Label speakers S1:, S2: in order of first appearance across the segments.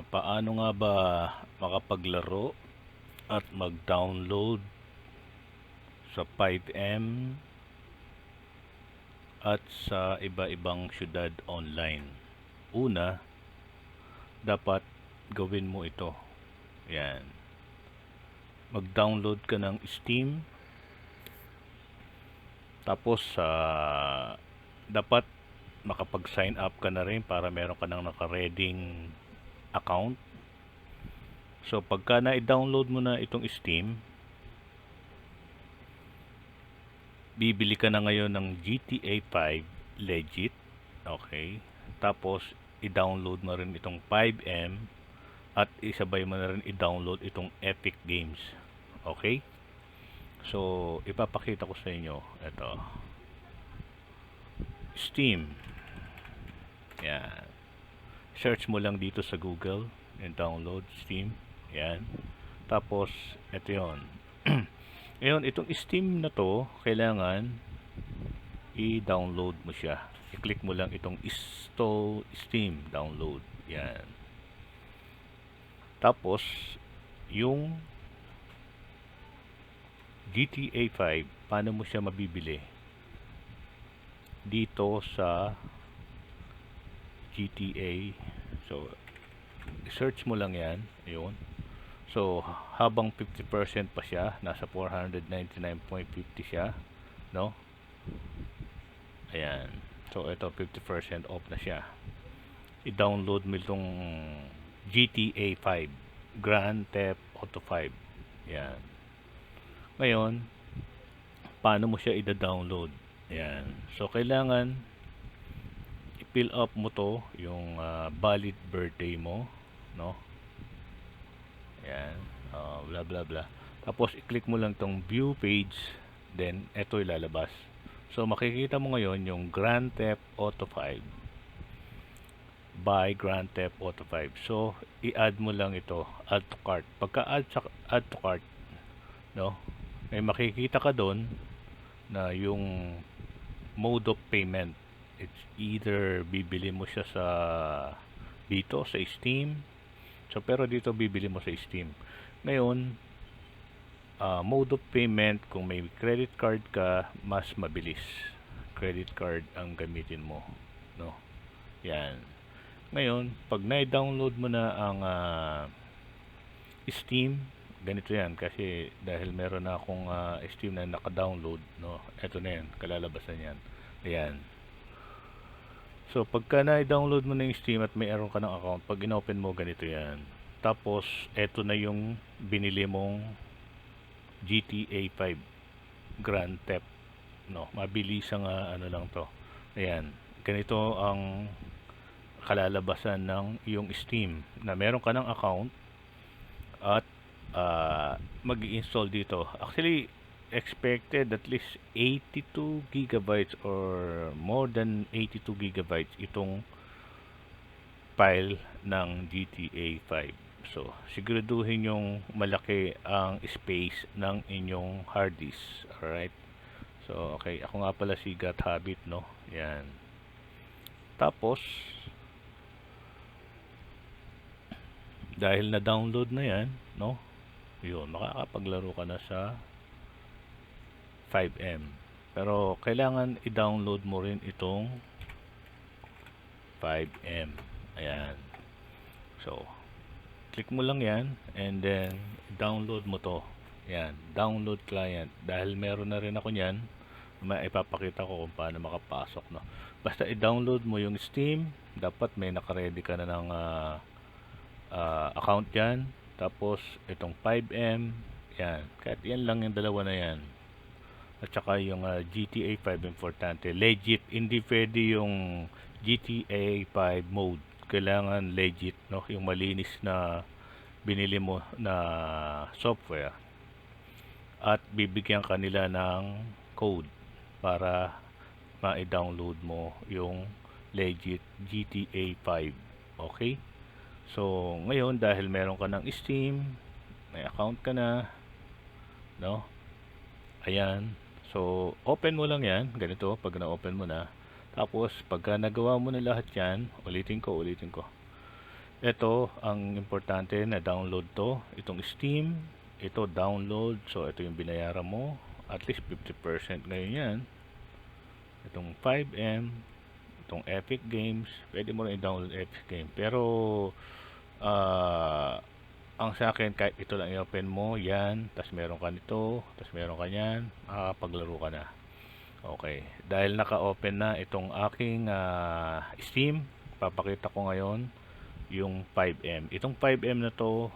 S1: Paano nga ba makapaglaro at mag-download sa Fivem at sa iba-ibang syudad online? Una, dapat gawin mo ito. Yan. Mag-download ka ng Steam. Tapos, dapat makapag-sign up ka na rin para meron ka ng naka-reading account. So, pagka na-download mo na itong Steam, bibili ka na ngayon ng GTA 5 Legit. Okay. Tapos, i-download mo rin itong Fivem at isabay mo na rin i-download itong Epic Games. Okay? So, ipapakita ko sa inyo. Ito. Steam. Yan. Search mo lang dito sa Google and download Steam. Yan. Tapos, ito yun. Ngayon, itong Steam na to, kailangan i-download mo siya. I-click mo lang itong install Steam download. Yan. Tapos, yung GTA 5, paano mo siya mabibili? Dito sa GTA. So, search mo lang yan. Ayun. So, habang 50% pa siya, nasa 499.50 siya, no? Ayan. So, ito 50% off na siya. I-download mo itong GTA 5, Grand Theft Auto 5. Ayan. Ngayon, paano mo siya i-download? Ayan. So, kailangan i-fill up mo to, yung valid birthday mo, no? Ayan. Blah blah blah. Tapos, i-click mo lang tong view page, then, ito ilalabas. So, makikita mo ngayon yung Grand Theft Auto 5 by Grand Theft Auto 5. So, i-add mo lang ito, add to cart. Pagka add to cart, no? May makikita ka doon na yung mode of payment. It's either bibili mo siya sa dito sa Steam. So, pero dito bibili mo sa Steam. Ngayon, mode of payment, kung may credit card ka, mas mabilis. Credit card ang gamitin mo, no? Yan. Ngayon, pag na-download mo na ang Steam, ganito yan kasi dahil meron na akong Steam na naka-download, no? Ito na yan, kalalabasan yan. Ayan. So, pagka na-download mo na yung Steam at mayroon ka ng account, pag in-open mo, ganito yan. Tapos, ito na yung binili mong GTA 5 Grand Theft, no? Mabilis ang ano lang to. Ayan. Ganito ang kalalabasan ng yung Steam na meron ka ng account at mag-i-install dito. Actually, expected at least 82 gigabytes or more than 82 gigabytes itong file ng GTA 5. So, siguraduhin yung malaki ang space ng inyong hard disk. Alright? So, okay. Ako nga pala si Got Habit, no? Yan. Tapos, dahil na-download na yan, no? Yun, makakapaglaro ka na sa Fivem. Pero, kailangan i-download mo rin itong Fivem. Ayan. So, click mo lang yan, and then, download mo to. Ayan, download client. Dahil meron na rin ako yan, may ipapakita ko kung paano makapasok, no? Basta i-download mo yung Steam, dapat may naka-ready ka na ng account yan. Tapos, itong Fivem, yan. Kahit yan lang yung dalawa na yan. At saka yung GTA 5, importante. Legit, hindi pwede yung GTA 5 mode. Kailangan legit, no? Yung malinis na binili mo na software. At bibigyan kanila ng code para ma-download mo yung legit GTA 5. Okay? So, ngayon dahil meron ka ng Steam, may account ka na, no? Ayan. So, open mo lang yan. Ganito, pag na-open mo na. Tapos, pagka nagawa mo na lahat yan, ulitin ko. Ito ang importante na download to, itong Steam, ito download, so ito yung binayaran mo, at least 50% ngayon yan. Itong Fivem, itong Epic Games, pwede mo rin i-download Epic Game, pero ang sa akin kahit ito lang i-open mo yan, tas meron ka nito, tas meron ka yan, makakapaglaro ka na. Okay, dahil naka-open na itong aking Steam, papakita ko ngayon yung Fivem. Itong Fivem na to,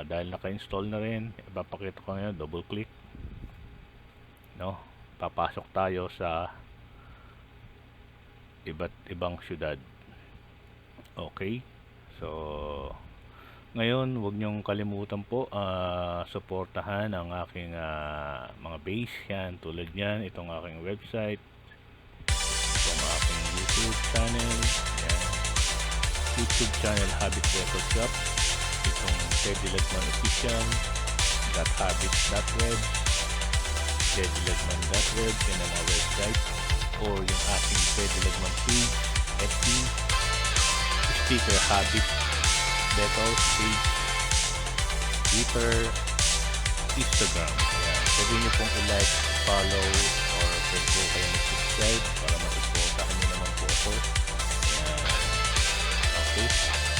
S1: dahil naka-install na rin, ipapakita ko ngayon, double click, no? Papasok tayo sa iba't ibang syudad. Okay, so ngayon huwag niyong kalimutan po suportahan ang aking mga base yan, tulad niyan, itong aking website, itong aking YouTube channel, yan, YouTube channel Habit Record Shop, itong Teddy Lagman Official, .habit.web, teddylagman.web, yan ang mga website, or yung aking Teddy Lagman page, FB, Sticker Habit, Details page, Twitter, Instagram. Ayan. Pwede nyo pong i-like, follow, or pwede po kayo mag-subscribe para masuportahan nyo naman po ako. Ayan. Okay.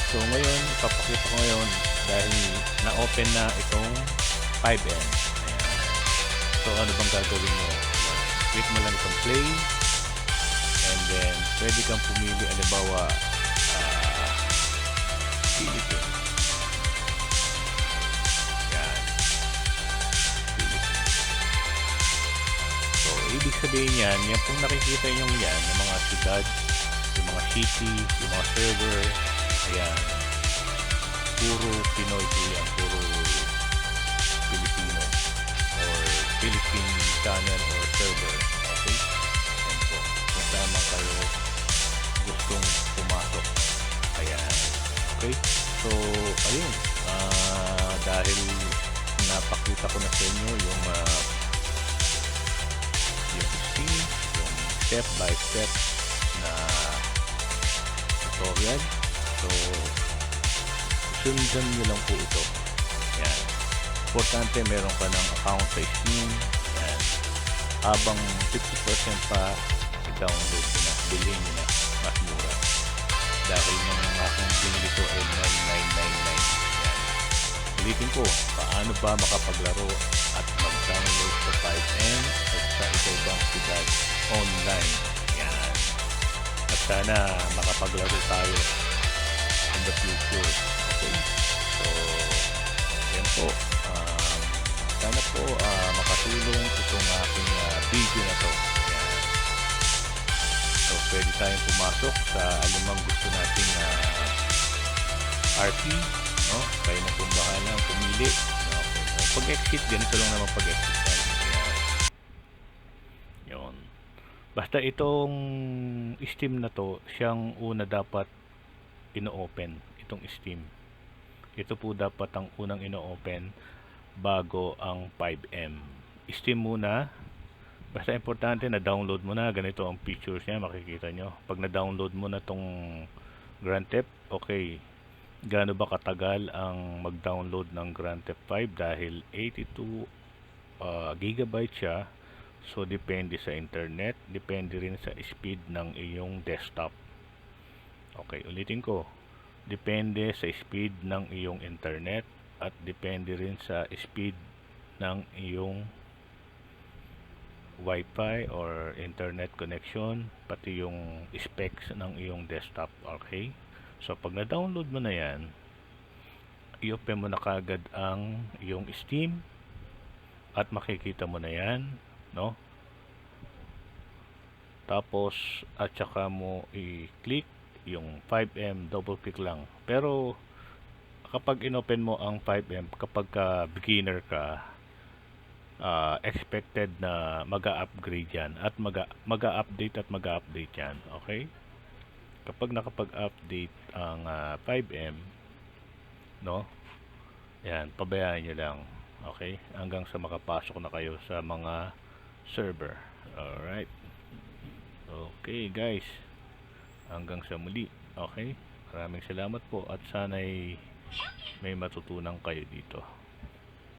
S1: So ngayon, ipapakita ko ngayon dahil na-open na itong Fivem. Ayan. So ano bang gagawin mo? Click mo lang itong play, and then pwede kang pumili, halimbawa Philippines. Yan. Philippines. So, ibig sabihin yan, yan pong nakikita nyo yan, yung mga syudad, yung mga city, yung mga server, ayan. Puro Pinoy po yan, puro Filipino, or Philippine channel or server. Okay? Yan po. Kung saan man kayo gustong pumasok. Ayan. Okay, so ayun, dahil napakita ko na sa inyo yung Steam, yung step by step na tutorial, so sundan nyo lang po ito. Yan, importante meron ka ng account sa Steam. Yan, habang 50% pa, i-download nyo na, bilhin nyo na, mas mura. Dahil nung aking binili ko ay 9999. Yan. Ulitin ko, paano ba makapaglaro at mag-download sa Fivem at sa iba't-ibang syudad online. Yan. At sana makapaglaro tayo in the future. Okay? So, yan po. Sana po makatulong itong aking video na to. So, pwede tayong pumasok sa alimang gusto nating RP, no? Kayo na kung bahala pumili. Okay. So, pag-exit, ganito lang naman pag-exit tayo. Yun. Basta itong Steam na to, siyang una dapat ino-open. Itong Steam. Ito po dapat ang unang ino-open bago ang Fivem. Steam muna. Basta importante na download mo na, ganito ang features niya, makikita nyo. Pag na-download mo na tong Grand Theft, okay, gaano ba katagal ang mag-download ng Grand Theft 5 dahil 82 gigabyte siya. So depende sa internet, depende rin sa speed ng iyong desktop. Okay, ulitin ko, depende sa speed ng iyong internet at depende rin sa speed ng iyong Wi-Fi or internet connection, pati yung specs ng iyong desktop. Okay, so pag na-download mo na yan, i-open mo na kagad ang iyong Steam at makikita mo na yan, no? Tapos at saka mo i-click yung Fivem, double click lang. Pero kapag in-open mo ang Fivem, kapag beginner ka, expected na mag-upgrade yan at mag-update at mag-update yan. Okay, kapag nakapag-update ang Fivem, no, yan, pabayaan nyo lang. Okay, hanggang sa makapasok na kayo sa mga server. Alright, okay guys, hanggang sa muli. Okay, Maraming salamat po at sana'y may matutunan kayo dito.